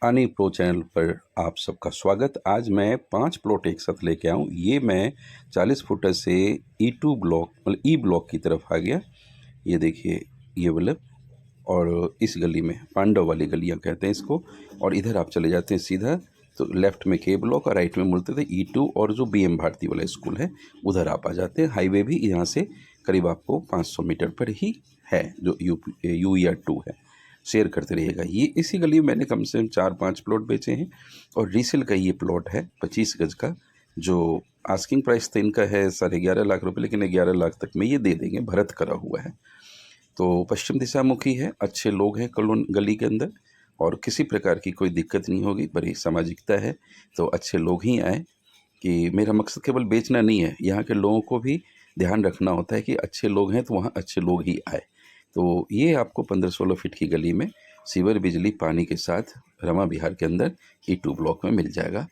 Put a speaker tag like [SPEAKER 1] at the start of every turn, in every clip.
[SPEAKER 1] आनी pro channel पर आप सबका स्वागत। आज मैं 5 प्लॉट एक साथ लेके आऊँ। ये मैं 40 फुटर से E2 ब्लॉक मतलब ई ब्लॉक की तरफ आ गया। ये देखिए ये वाला, और इस गली में पांडव वाली गलियाँ कहते हैं इसको। और इधर आप चले जाते हैं सीधा तो लेफ़्ट में के ब्लॉक और राइट में मुड़ते थे E2 और जो BM भारती वाला स्कूल है उधर आप आ जाते हैं। हाईवे भी यहाँ से करीब आपको 500 मीटर पर ही है जो UER2 है। शेयर करते रहिएगा। ये इसी गली में मैंने कम से कम 4-5 प्लॉट बेचे हैं और रीसेल का ये प्लॉट है 25 गज का, जो आस्किंग प्राइस तो इनका है 11.5 लाख रुपए, लेकिन 11 लाख तक में ये दे देंगे, भरत करा हुआ है। तो पश्चिम दिशा मुखी है, अच्छे लोग हैं गली के अंदर और किसी प्रकार की कोई दिक्कत नहीं होगी। बड़ी सामाजिकता है तो अच्छे लोग ही आए। कि मेरा मकसद केवल बेचना नहीं है, यहाँ के लोगों को भी ध्यान रखना होता है कि अच्छे लोग हैं तो वहाँ अच्छे लोग ही आए। तो ये आपको 15-16 फीट की गली में सीवर बिजली पानी के साथ रमा विहार के अंदर E2 ब्लॉक में मिल जाएगा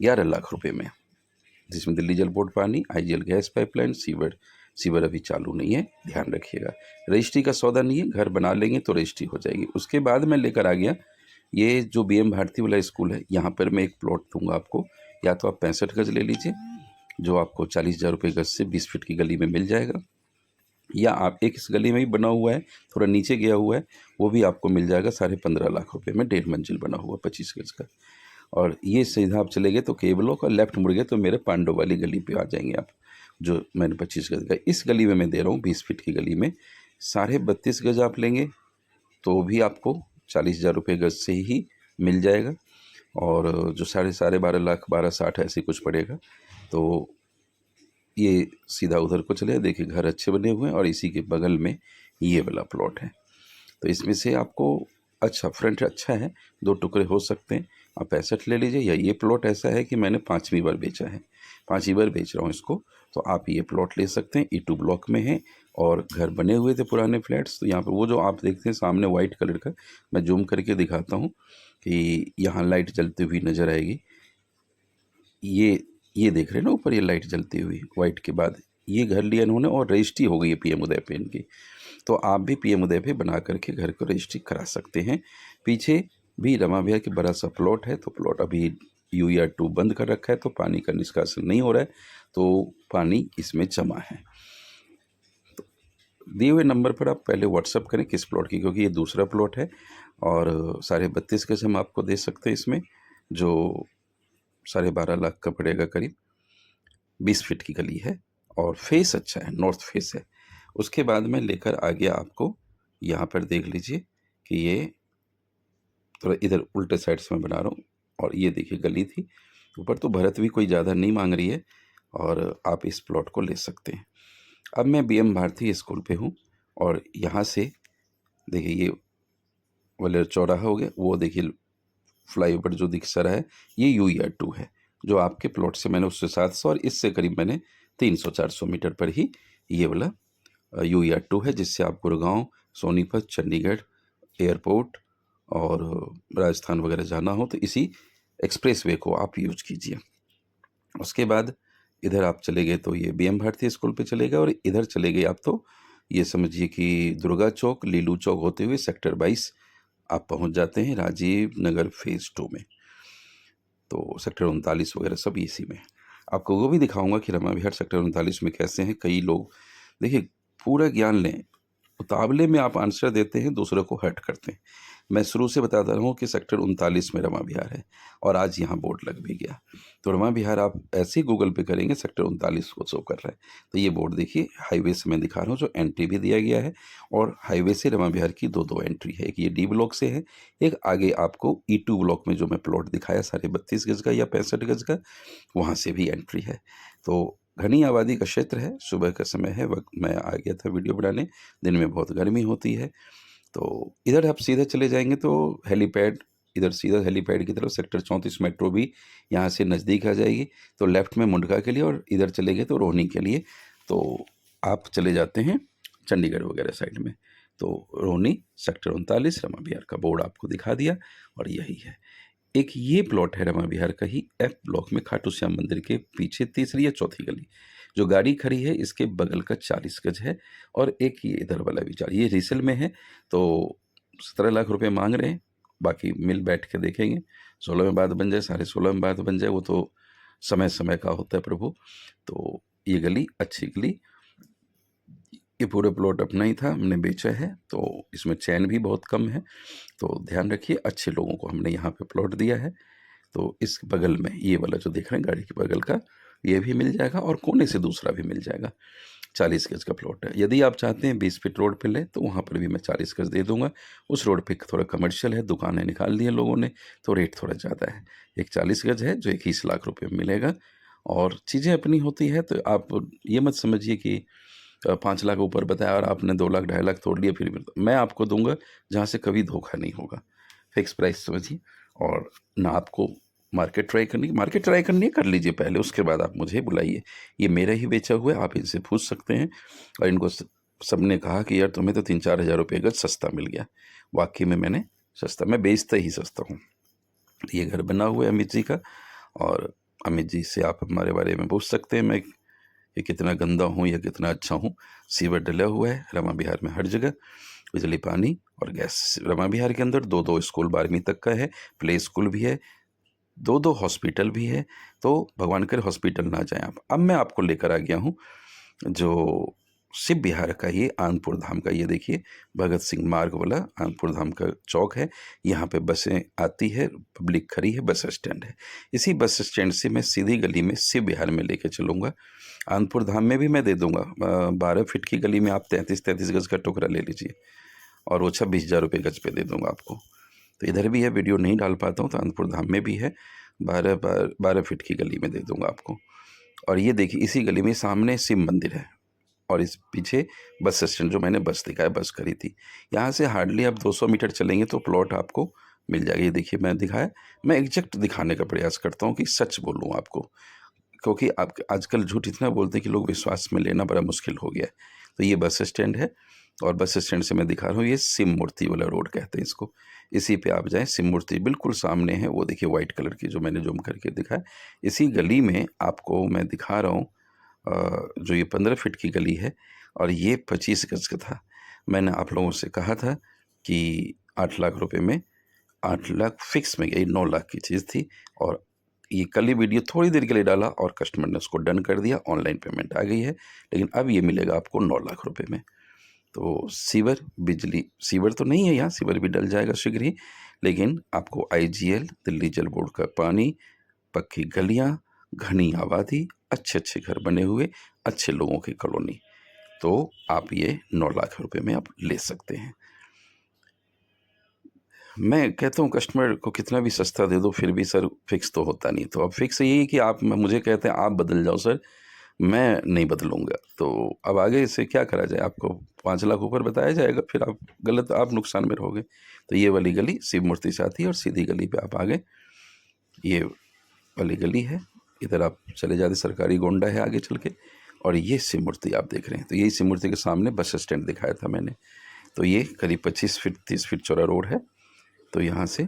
[SPEAKER 1] 11 लाख रुपए में, जिसमें दिल्ली जल बोर्ड पानी, IGL गैस पाइपलाइन, सीवर अभी चालू नहीं है, ध्यान रखिएगा। रजिस्ट्री का सौदा नहीं है, घर बना लेंगे तो रजिस्ट्री हो जाएगी। उसके बाद मैं लेकर आ गया ये जो BM भारती वाला स्कूल है, यहाँ पर मैं एक प्लॉट दूंगा आपको। या तो आप 65 गज ले लीजिए जो आपको 40,000 रुपये गज से 20 फीट की गली में मिल जाएगा, या आप एक इस गली में ही बना हुआ है, थोड़ा नीचे गया हुआ है, वो भी आपको मिल जाएगा 15.5 लाख रुपए में, 1.5 मंजिल बना हुआ 25 गज का। और ये सीधा आप चले गए तो के ब्लॉक और लेफ्ट मुड़ गए तो मेरे पांडव वाली गली पे आ जाएंगे आप, जो मैंने 25 गज का इस गली में मैं दे रहा हूँ। 20 फीट की गली में 32.5 गज आप लेंगे तो भी आपको 40,000 रुपये गज से ही मिल जाएगा। और जो 12.5 लाख 12.60 ऐसे कुछ पड़ेगा। तो ये सीधा उधर को चले, देखिए घर अच्छे बने हुए हैं और इसी के बगल में ये वाला प्लॉट है। तो इसमें से आपको अच्छा फ्रंट अच्छा है, 2 टुकड़े हो सकते हैं। आप 65 ले लीजिए, या ये प्लॉट ऐसा है कि मैंने 5वीं बार बेचा है, 5वीं बार बेच रहा हूँ इसको, तो आप ये प्लॉट ले सकते हैं। E2 ब्लॉक में है और घर बने हुए थे पुराने फ्लैट्स। तो यहाँ पर वो जो आप देखते हैं सामने वाइट कलर का, मैं जूम करके दिखाता हूँ कि यहाँ लाइट जलती हुई नज़र आएगी। ये देख रहे हैं ना ऊपर ये लाइट जलती हुई वाइट के बाद, ये घर लिया इन्होंने और रजिस्ट्री हो गई है PM उदय पे इनकी। तो आप भी PM उदय पे बना करके घर को रजिस्ट्री करा सकते हैं। पीछे भी रमा विहार के बड़ा सा प्लॉट है, तो प्लॉट अभी UER2 बंद कर रखा है तो पानी का निष्कासन नहीं हो रहा है, तो पानी इसमें जमा है। तो दिए हुए नंबर पर आप पहले व्हाट्सअप करें किस प्लॉट की, क्योंकि ये दूसरा प्लॉट है और 32.5 गज हम आपको दे सकते हैं इसमें, जो 12.5 लाख का पड़ेगा करीब। 20 फीट की गली है और फेस अच्छा है, नॉर्थ फेस है। उसके बाद में लेकर आ गया आपको, यहाँ पर देख लीजिए कि ये थोड़ा इधर उल्टे साइड से मैं बना रहा हूँ। और ये देखिए गली थी ऊपर, तो भरत भी कोई ज़्यादा नहीं मांग रही है और आप इस प्लॉट को ले सकते हैं। अब मैं BM भारती स्कूल पे हूँ और यहाँ से देखिए ये वाले चौराहा हो गया, वो देखिए फ्लाईओवर जो दिख रहा है ये UER2 है, जो आपके प्लॉट से मैंने उससे 700 और इससे करीब मैंने 300-400 मीटर पर ही ये वाला UER2 है, जिससे आप गुड़गांव, सोनीपत, चंडीगढ़ एयरपोर्ट और राजस्थान वगैरह जाना हो तो इसी एक्सप्रेसवे को आप यूज कीजिए। उसके बाद इधर आप चले गए तो ये BM भारती स्कूल पे चले गए, और इधर चले गए आप तो ये समझिए कि दुर्गा चौक, लीलू चौक होते हुए सेक्टर 22 आप पहुंच जाते हैं राजीव नगर फेज़ 2 में। तो सेक्टर 39 वगैरह सब इसी में। आपको वो भी दिखाऊंगा कि रमा विहार सेक्टर 39 में कैसे हैं। कई लोग देखिए पूरा ज्ञान लें, मुकाबले में आप आंसर देते हैं, दूसरों को हर्ट करते हैं। मैं शुरू से बताता रहा हूँ कि सेक्टर 39 में रमा विहार है और आज यहाँ बोर्ड लग भी गया। तो रमा विहार आप ऐसे ही गूगल पे करेंगे सेक्टर 39 को शो कर रहा है, तो ये बोर्ड देखिए हाईवे से मैं दिखा रहा हूँ, जो एंट्री भी दिया गया है और हाईवे से रमा विहार की दो एंट्री है। एक ये D ब्लॉक से है, एक आगे आपको E2 ब्लॉक में जो मैं प्लॉट दिखाया 32.5 गज का या 65 गज का, वहाँ से भी एंट्री है। तो घनी आबादी का क्षेत्र है, सुबह का समय है, वक्त मैं आ गया था वीडियो बनाने, दिन में बहुत गर्मी होती है। तो इधर आप सीधे चले जाएंगे तो हेलीपैड, इधर सीधा हेलीपैड की तरफ सेक्टर 34 मेट्रो भी यहाँ से नज़दीक आ जाएगी। तो लेफ़्ट में मुंडका के लिए और इधर चले गए तो रोहनी के लिए। तो आप चले जाते हैं चंडीगढ़ वगैरह साइड में, तो रोहनी सेक्टर 39 रमा विहार का बोर्ड आपको दिखा दिया और यही है। एक ये प्लॉट है रमा विहार का ही F ब्लॉक में, खाटू श्याम मंदिर के पीछे तीसरी या चौथी गली, जो गाड़ी खड़ी है इसके बगल का 40 गज है। और एक ये इधर वाला भी 40, ये रीसेल में है तो 17 लाख रुपए मांग रहे हैं बाकी मिल बैठ के देखेंगे, 16 में बात बन जाए, 16:30 में बात बन जाए, वो तो समय समय का होता है प्रभु। तो ये गली अच्छी गली, ये पूरा प्लॉट अपना ही था, हमने बेचा है, तो इसमें चैन भी बहुत कम है, तो ध्यान रखिए, अच्छे लोगों को हमने यहाँ पे प्लॉट दिया है। तो इस बगल में ये वाला जो देख रहे हैं गाड़ी के बगल का, ये भी मिल जाएगा और कोने से दूसरा भी मिल जाएगा। 40 गज का प्लॉट है। यदि आप चाहते हैं 20 फीट रोड पे लें तो वहाँ पर भी मैं 40 गज दे दूंगा। उस रोड पे थोड़ा कमर्शियल है, दुकानें निकाल दी हैं लोगों ने, तो रेट थोड़ा ज़्यादा है। एक 40 गज है जो 21 लाख रुपए में मिलेगा, और चीज़ें अपनी होती है, तो आप ये मत समझिए कि 5 लाख ऊपर बताया और आपने 2 लाख 2.5 लाख तोड़ लिए, फिर भी मैं आपको दूंगा जहाँ से कभी धोखा नहीं होगा। फिक्स प्राइस समझिए, और ना आपको मार्केट ट्राई करनी है, कर लीजिए पहले, उसके बाद आप मुझे बुलाइए। ये मेरा ही बेचा हुआ है, आप इनसे पूछ सकते हैं। और इनको सबने कहा कि यार तुम्हें तो 3-4 हज़ार रुपये गज सस्ता मिल गया। वाकई में मैंने सस्ता, मैं बेचता ही सस्ता हूँ। ये घर बना हुआ है अमित जी का, और अमित जी से आप हमारे बारे में पूछ सकते हैं, मैं ये कितना गंदा हूँ या कितना अच्छा हूँ। सीवर डला हुआ है रमा विहार में हर जगह, बिजली पानी और गैस। रमा विहार के अंदर 2-2 स्कूल 12वीं तक का है, प्ले स्कूल भी है, 2-2 हॉस्पिटल भी है, तो भगवान करे हॉस्पिटल ना जाएं आप। अब मैं आपको लेकर आ गया हूँ जो शिव विहार का, ये आनंदपुर धाम का, ये देखिए भगत सिंह मार्ग वाला आनंदपुर धाम का चौक है। यहाँ पे बसें आती है, पब्लिक खड़ी है, बस स्टैंड है। इसी बस स्टैंड से मैं सीधी गली में शिव विहार में लेके चलूँगा। आनंदपुर धाम में भी मैं दे दूँगा, 12 फीट की गली में आप 33-33 गज का टुकड़ा ले लीजिए, और वो 26,000 रुपये गज पे दे दूँगा आपको। तो इधर भी है, वीडियो नहीं डाल पाता हूँ, तो आनंदपुर धाम में भी है, 12 फीट की गली में दे दूँगा आपको। और ये देखिए इसी गली में सामने शिव मंदिर है, और इस पीछे बस स्टैंड जो मैंने बस दिखाया, बस करी थी। यहाँ से हार्डली आप 200 मीटर चलेंगे तो प्लॉट आपको मिल जाएगा। ये देखिए मैं दिखाया, मैं एग्जैक्ट दिखाने का प्रयास करता हूँ कि सच बोलूँ आपको, क्योंकि आप आजकल झूठ इतना बोलते हैं कि लोग विश्वास में लेना बड़ा मुश्किल हो गया है। तो ये बस स्टैंड है, और बस स्टैंड से मैं दिखा रहा हूँ, ये शिव मूर्ति वाला रोड कहते हैं इसको। इसी पे आप जाएं, शिव मूर्ति बिल्कुल सामने है, वो देखिए वाइट कलर की जो मैंने जूम करके दिखाया। इसी गली में आपको मैं दिखा रहा हूँ, जो ये 15 फीट की गली है, और ये 25 गज का था। मैंने आप लोगों से कहा था कि 8 लाख रुपए में, 8 लाख फिक्स में, यही 9 लाख की चीज़ थी। और ये कल ही वीडियो थोड़ी देर के लिए डाला और कस्टमर ने उसको डन कर दिया, ऑनलाइन पेमेंट आ गई है। लेकिन अब ये मिलेगा आपको 9 लाख रुपए में। तो सीवर, बिजली, सीवर तो नहीं है यहाँ, सीवर भी डल जाएगा शीघ्र ही, लेकिन आपको IGL दिल्ली जल बोर्ड का पानी, पक्की गलियाँ, घनी आबादी, अच्छे अच्छे घर बने हुए, अच्छे लोगों की कॉलोनी, तो आप ये 9 लाख रुपए में आप ले सकते हैं। मैं कहता हूँ कस्टमर को कितना भी सस्ता दे दो फिर भी सर फिक्स तो होता नहीं। तो अब फिक्स यही है कि आप मुझे कहते हैं आप बदल जाओ सर, मैं नहीं बदलूँगा। तो अब आगे इसे क्या करा जाए, आपको 5 लाख ऊपर बताया जाएगा, फिर आप गलत, आप नुकसान में रहोगे। तो ये वाली गली शिव मूर्ति से आती है, और सीधी गली पे आप आ गए, ये वाली गली है, इधर आप चले जाते, सरकारी गोंडा है आगे चल के, और ये शिव मूर्ति आप देख रहे हैं। तो यही शिव मूर्ति के सामने बस स्टैंड दिखाया था मैंने। तो ये करीब 25 फीट 30 फीट चौड़ा रोड है। तो यहाँ से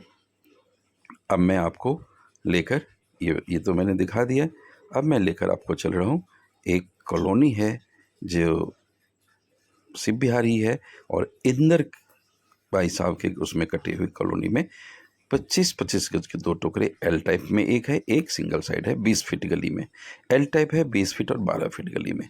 [SPEAKER 1] अब मैं आपको लेकर, ये तो मैंने दिखा दिया, अब मैं लेकर आपको चल रहा हूँ, एक कॉलोनी है जो शिव बिहारी है, और इंदर भाई साहब के उसमें कटी हुई कॉलोनी में 25-25 गज के 2 टुकड़े, एल टाइप में एक है, एक सिंगल साइड है 20 फीट गली में। एल टाइप है 20 फीट और 12 फीट गली में।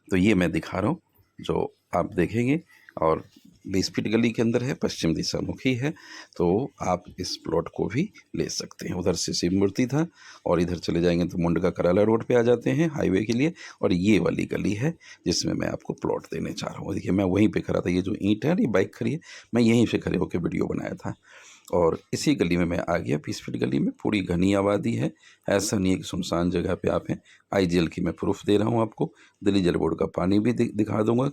[SPEAKER 1] तो ये मैं दिखा रहा हूँ जो आप देखेंगे, और 20 फीट गली के अंदर है, पश्चिम दिशा मुखी है, तो आप इस प्लॉट को भी ले सकते हैं। उधर से शिव मूर्ति था, और इधर चले जाएंगे तो मुंडका कराला रोड पे आ जाते हैं हाईवे के लिए, और ये वाली गली है जिसमें मैं आपको प्लॉट देने चाह रहा हूँ। देखिए मैं वहीं पे खड़ा था, ये जो ईंट है, ये बाइक खड़ी है, मैं यहीं पे खड़े होकर वीडियो बनाया था। और इसी गली में मैं आ गया, 20 फीट गली में, पूरी घनी आबादी है, ऐसा नहीं है कि सुनसान जगह पे आप हैं। IGL की मैं प्रूफ दे रहा हूँ आपको, दिल्ली जल बोर्ड का पानी भी दिखा दूंगा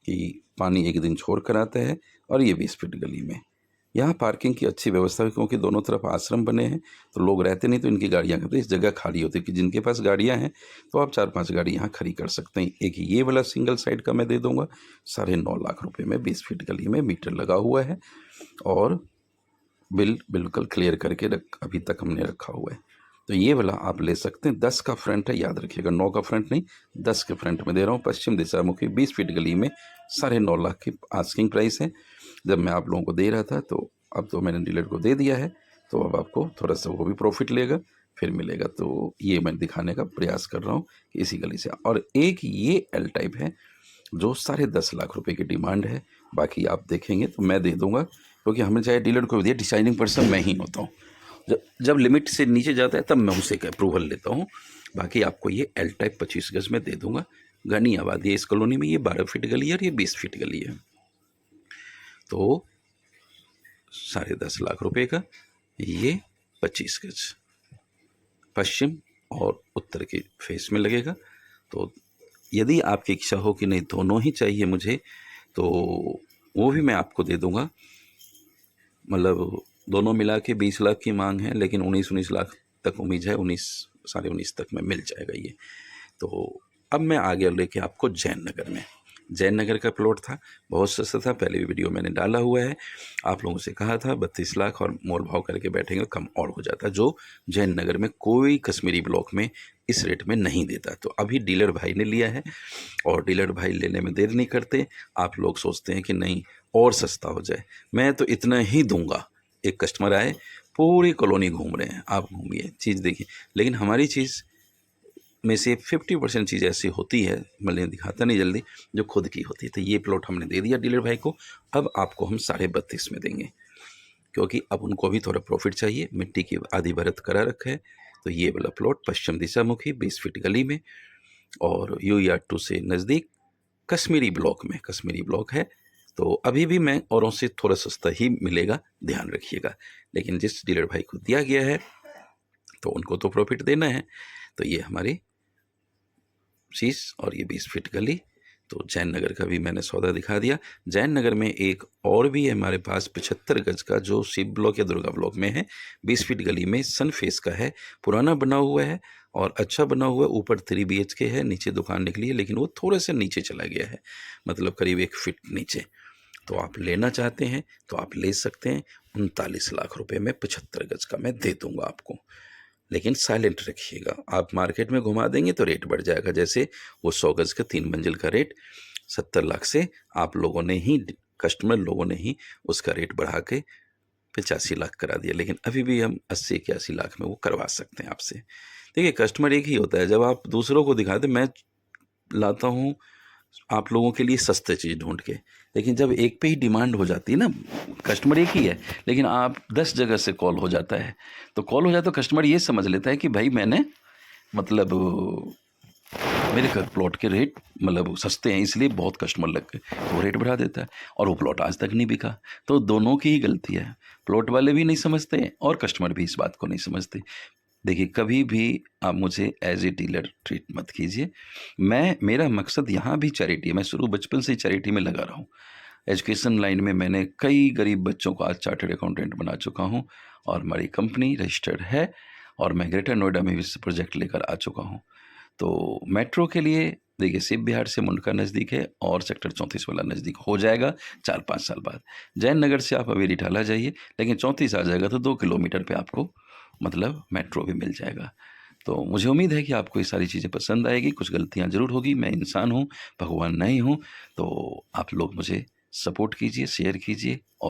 [SPEAKER 1] कि पानी एक दिन छोड़ कर आता है। और ये 20 फीट गली में यहाँ पार्किंग की अच्छी व्यवस्था है, क्योंकि दोनों तरफ आश्रम बने हैं, तो लोग रहते नहीं, तो इनकी गाड़ियाँ करते, इस जगह खाली होती है कि जिनके पास गाड़ियाँ हैं तो आप 4-5 गाड़ी यहाँ खड़ी कर सकते हैं। एक ये वाला सिंगल साइड का मैं दे दूँगा 9.5 लाख रुपए में, 20 फीट गली में, मीटर लगा हुआ है, और बिल बिल्कुल क्लियर करके अभी तक हमने रखा हुआ है। तो ये वाला आप ले सकते हैं। 10 का फ्रंट है, याद रखिएगा, 9 का फ्रंट नहीं, 10 के फ्रंट में दे रहा हूँ, पश्चिम दिशा मुखी, 20 फीट गली में, 9.5 लाख की आस्किंग प्राइस है। जब मैं आप लोगों को दे रहा था तो अब तो मैंने डीलर को दे दिया है, तो अब आपको थोड़ा सा वो भी प्रॉफिट लेगा, फिर मिलेगा। तो ये मैं दिखाने का प्रयास कर रहा हूँ कि इसी गली से। और एक ये एल टाइप है जो 10.5 लाख रुपए की डिमांड है, बाकी आप देखेंगे तो मैं दे दूंगा, क्योंकि हमने चाहे डीलर को दिया, डिसाइडिंग पर्सन मैं ही होता हूँ। जब जब लिमिट से नीचे जाता है तब मैं उनसे अप्रूवल लेता हूँ। बाकी आपको ये एल टाइप 25 गज में दे दूंगा। घनी आबादी है इस कॉलोनी में, ये 12 फीट गली है और ये 20 फीट गली है। तो 10.5 लाख रुपए का ये 25 गज पश्चिम और उत्तर के फेस में लगेगा। तो यदि आपकी इच्छा हो कि नहीं दोनों ही चाहिए मुझे, तो वो भी मैं आपको दे दूंगा। मतलब दोनों मिला के 20 लाख की मांग है, लेकिन 19 लाख तक उम्मीद है, 19 साढ़े 19 तक में मिल जाएगा ये। तो अब मैं आ गया लेके आपको जैन नगर में। जैन नगर का प्लॉट था, बहुत सस्ता था, पहले भी वीडियो मैंने डाला हुआ है। आप लोगों से कहा था 32 लाख और मोल भाव करके बैठेंगे कम और हो जाता, जो जैन नगर में कोई कश्मीरी ब्लॉक में इस रेट में नहीं देता। तो अभी डीलर भाई ने लिया है, और डीलर भाई लेने में देर नहीं करते। आप लोग सोचते हैं कि नहीं और सस्ता हो जाए, मैं तो इतना ही दूंगा। एक कस्टमर आए, पूरी कॉलोनी घूम रहे हैं, आप घूमिए, चीज़ देखिए, लेकिन हमारी चीज़ में से 50% चीज़ ऐसी होती है, मैं दिखाता नहीं जल्दी, जो खुद की होती है। तो ये प्लॉट हमने दे दिया डीलर भाई को। अब आपको हम 32.5 में देंगे, क्योंकि अब उनको भी थोड़ा प्रॉफिट चाहिए। मिट्टी की आधी भरत करा रखा है। तो ये वाला प्लॉट पश्चिम दिशा मुखी 20 फीट गली में, और UER2 से नज़दीक कश्मीरी ब्लॉक में, कश्मीरी ब्लॉक है। तो अभी भी मैं औरों से थोड़ा सस्ता ही मिलेगा, ध्यान रखिएगा। लेकिन जिस डीलर भाई को दिया गया है तो उनको तो प्रॉफिट देना है। तो ये हमारी चीज़, और ये 20 फीट गली। तो जैन नगर का भी मैंने सौदा दिखा दिया। जैन नगर में एक और भी है हमारे पास 75 गज का, जो शिव ब्लॉक या दुर्गा ब्लॉक में है, 20 फीट गली में, सन फेस का है, पुराना बना हुआ है और अच्छा बना हुआ है। ऊपर 3 BHK है, नीचे दुकान निकली है, लेकिन वो थोड़े से नीचे चला गया है, मतलब करीब 1 फीट नीचे। तो आप लेना चाहते हैं तो आप ले सकते हैं। 39 लाख रुपए में 75 गज का मैं दे दूंगा आपको, लेकिन साइलेंट रखिएगा। आप मार्केट में घुमा देंगे तो रेट बढ़ जाएगा। जैसे वो 100 गज का 3 मंजिल का रेट 70 लाख से आप लोगों ने ही, कस्टमर लोगों ने ही उसका रेट बढ़ा के 85 लाख करा दिया, लेकिन अभी भी हम 80-81 लाख में वो करवा सकते हैं आपसे। देखिए, कस्टमर एक ही होता है। जब आप दूसरों को दिखाते, मैं लाता हूँ आप लोगों के लिए सस्ते चीज़ ढूंढ के, लेकिन जब एक पे ही डिमांड हो जाती है ना, कस्टमर एक ही है लेकिन आप 10 जगह से कॉल हो जाता है, तो कॉल हो जाए तो कस्टमर ये समझ लेता है कि भाई मैंने, मतलब मेरे प्लॉट के रेट मतलब सस्ते हैं, इसलिए बहुत कस्टमर लग गए, तो वो रेट बढ़ा देता है, और वो प्लॉट आज तक नहीं बिका। तो दोनों की ही गलती है, प्लॉट वाले भी नहीं समझते और कस्टमर भी इस बात को नहीं समझते। देखिए, कभी भी आप मुझे एज ए डीलर ट्रीट मत कीजिए। मेरा मकसद यहाँ भी चैरिटी है। मैं शुरू बचपन से ही चैरिटी में लगा रहा हूँ। एजुकेशन लाइन में मैंने कई गरीब बच्चों को आज चार्टर्ड अकाउंटेंट बना चुका हूँ, और हमारी कंपनी रजिस्टर्ड है, और मैं ग्रेटर नोएडा में भी इस प्रोजेक्ट लेकर आ चुका हूँ। तो मेट्रो के लिए देखिए, शिव विहार से मुंडका नज़दीक है, और सेक्टर 34 वाला नज़दीक हो जाएगा 4-5 साल बाद। जैन नगर से आप अभी रिठाला जाइए, लेकिन 34 आ जाएगा तो 2 किलोमीटर पे आपको मतलब मेट्रो भी मिल जाएगा। तो मुझे उम्मीद है कि आपको ये सारी चीज़ें पसंद आएगी। कुछ गलतियाँ ज़रूर होगी, मैं इंसान हूँ, भगवान नहीं हूँ। तो आप लोग मुझे सपोर्ट कीजिए, शेयर कीजिए, और